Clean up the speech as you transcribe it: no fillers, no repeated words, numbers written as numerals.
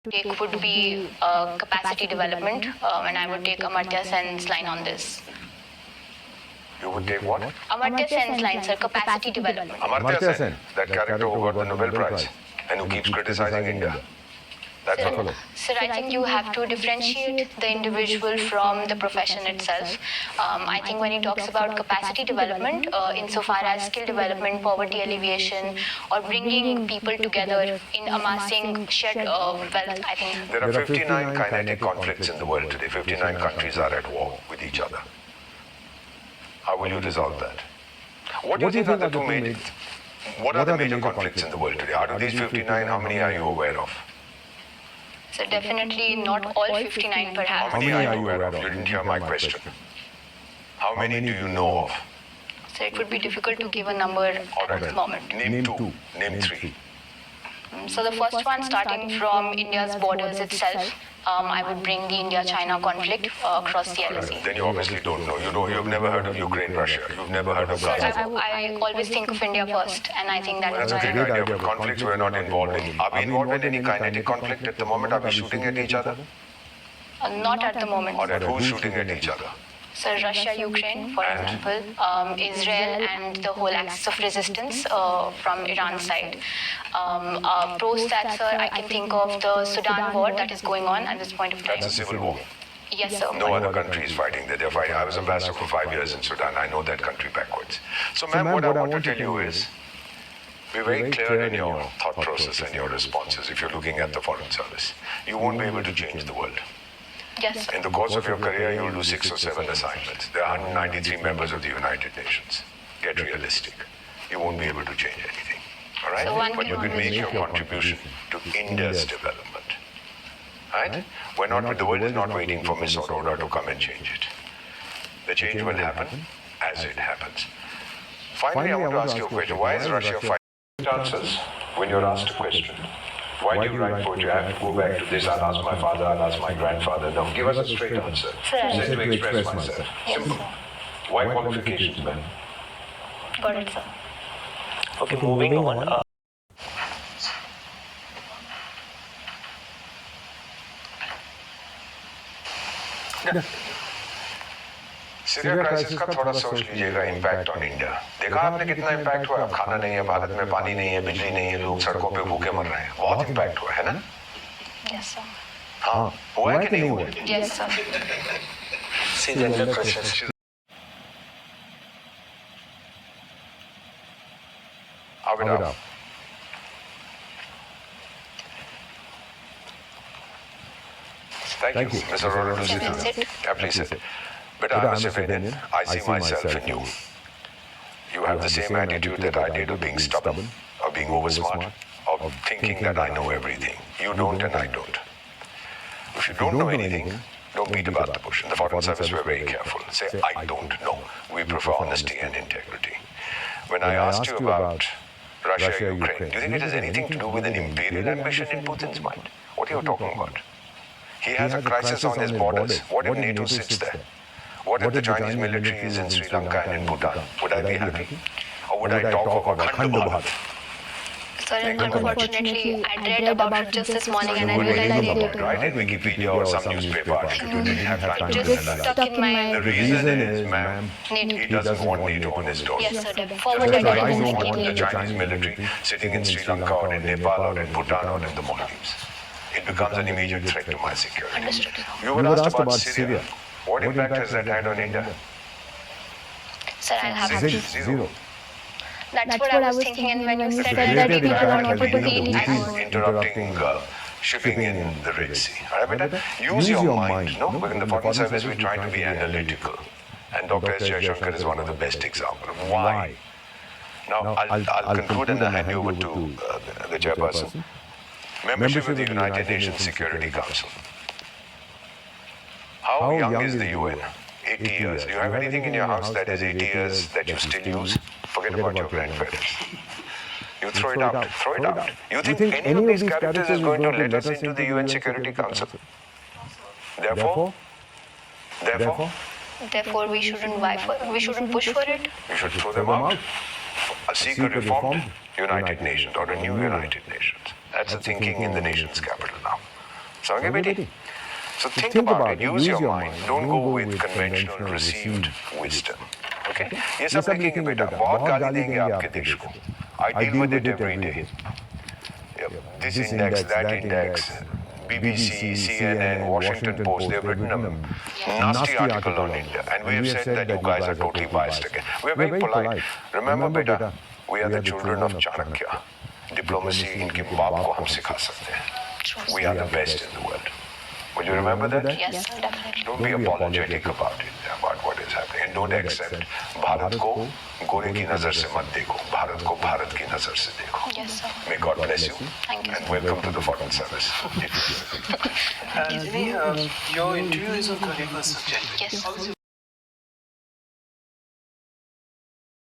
take would be capacity development, and I would take Amartya Sen's line on this. You would take what? Amartya Sen's line, sir, capacity development. Amartya Sen, that character who got the Nobel Prize and who keeps criticizing India. That's all. Sir, I think you have to differentiate the individual from the profession itself. I think when he talks about capacity development, insofar as skill development, poverty alleviation, or bringing people together in amassing shared wealth, I think. There are 59 kinetic conflicts in the world today. 59 countries are at war with each other. How will you resolve that? What do you think are the two major? What are the major conflicts in the world today? Out of these 59, how many are you aware of? So definitely not all 59 perhaps. How many are you aware of? You didn't hear my question. How many do you know of? So it would be difficult to give a number at this moment. Name two. Name three. So the first one, starting from India's borders itself, I would bring the India-China conflict across the LSE. Then you obviously don't know. You've never heard of Ukraine, Russia. You've never heard of Gaza. I always think of India first, and I think that is That's a great why. idea. Conflicts we're not involved in. Are we involved in any kinetic conflict at the moment? Are we shooting at each other? Not at the moment. Or at who's shooting at each other? So Russia, Ukraine, for example, Israel and the whole axis of resistance from Iran's side. Post that, sir, I can think of the Sudan war that is going on at this point of time. That's a civil war. Yes, sir. No other country is fighting there. They're fighting. I was ambassador for 5 years in Sudan. I know that country backwards. So, ma'am, what I want to tell you is, be very clear in your thought process and your responses if you're looking at the Foreign Service. You won't be able to change the world. Yes, sir. In the course of your career, you'll do 6 or 7 assignments. There are 193 members of the United Nations. Get realistic. You won't be able to change anything. All right? So But you can make your contribution to India's development. Right? The world is not waiting for Miss Aurora to come and change it. The change will happen as it happens. Finally, I want to ask you a question. Why is Russia fighting? Answers when you're asked a question. Why do you write poetry? I have to go back to this. I'll ask my father, I'll ask my grandfather. Now, give us a straight answer. Just to express myself. Simple. Why qualifications, man? Got it, sir. Okay, moving on. Syria crisis का थोड़ा सोच लीजिएगा impact on India देखा आपने कितना impact हुआ खाना नहीं है भारत में पानी नहीं है बिजली नहीं है लोग सड़कों पे भूखे मर रहे हैं बहुत इम्पैक्ट हुआ है ना Yes, sir. हाँ हुआ है कि नहीं हुआ Yes, sir. See the question. Abhinav. Thank you, Mr. Arora. Please sit. But I'm a civilian. I see myself in you. You have the same attitude that I did of being stubborn, of being oversmart, of thinking that I know everything. You don't and I don't. If you don't know anything, don't beat about the bush. In the Foreign Service, we're very careful. Say, I don't know. We prefer honesty and integrity. When I asked you about Russia, Ukraine, do you think it has anything to do with an imperial ambition in Putin's mind? What are you talking about? He has a crisis on his borders. What if NATO sits there? What if the Chinese military is in Sri Lanka and in Bhutan? Would I be happy? Or would I talk of Akhand Bharat? Sir, unfortunately, I read about it just this morning and I realized I didn't. Right in Wikipedia or some newspaper article. You didn't have time to Just analyze. stuck in my The reason is, ma'am, NATO. he doesn't want NATO on his doorstep. Yes, sir. Just Forward as I that don't I want the Chinese military sitting in Sri Lanka or in Nepal or in Bhutan or in the Maldives. It becomes an immediate threat to my security. Understood. You were asked about Syria. What impact has that had on India? Sir, I'll have to. Zero. That's what I was thinking, and when you said that people are not able to eat, I was Interrupting shipping in the Red Sea. All right, beta? Use your mind. No, in the Foreign Service we try to be analytical, and Dr. S. Jaishankar is one of the best examples. Why? Now I'll conclude and then hand you over to the chairperson. Membership of the United Nations Security Council. How young is the UN? 80 years. Do you have anything in your house that is 80 years that you still use? Forget about your grandparents. You throw it out. Throw it out. You think any of these characters is going to let us into the UN Security Council? Therefore, Therefore, we shouldn't push for it. we should throw them out. Seek a reformed United Nations or a new United Nations. That's the thinking in the nation's capital now. समझे बेटी? So think about it, use your mind, don't go with conventional received wisdom. Okay? ये सब लिखेंगे बेटा, बहुत गाली देंगे आपके देश को. I deal with it every day. Yep. This index, that index, BBC, CNN, Washington Post, they've written a nasty article on India. And we have said that you guys are totally biased again. We're very polite. Remember beta, we are the children of Chanakya. Diplomacy इनके बाप को हम सिखा सकते हैं. We are the best in the world. Will you remember that? Yes, sir, definitely. Don't be apologetic about it, about what is happening. And don't accept. Bharat को गोरे की नजर से मत देखो. भारत को भारत की नजर से देखो. Yes, sir. May God bless you. Thank you. And welcome to the Foreign Service. Anjali, your interview is on 21st of January. Yes.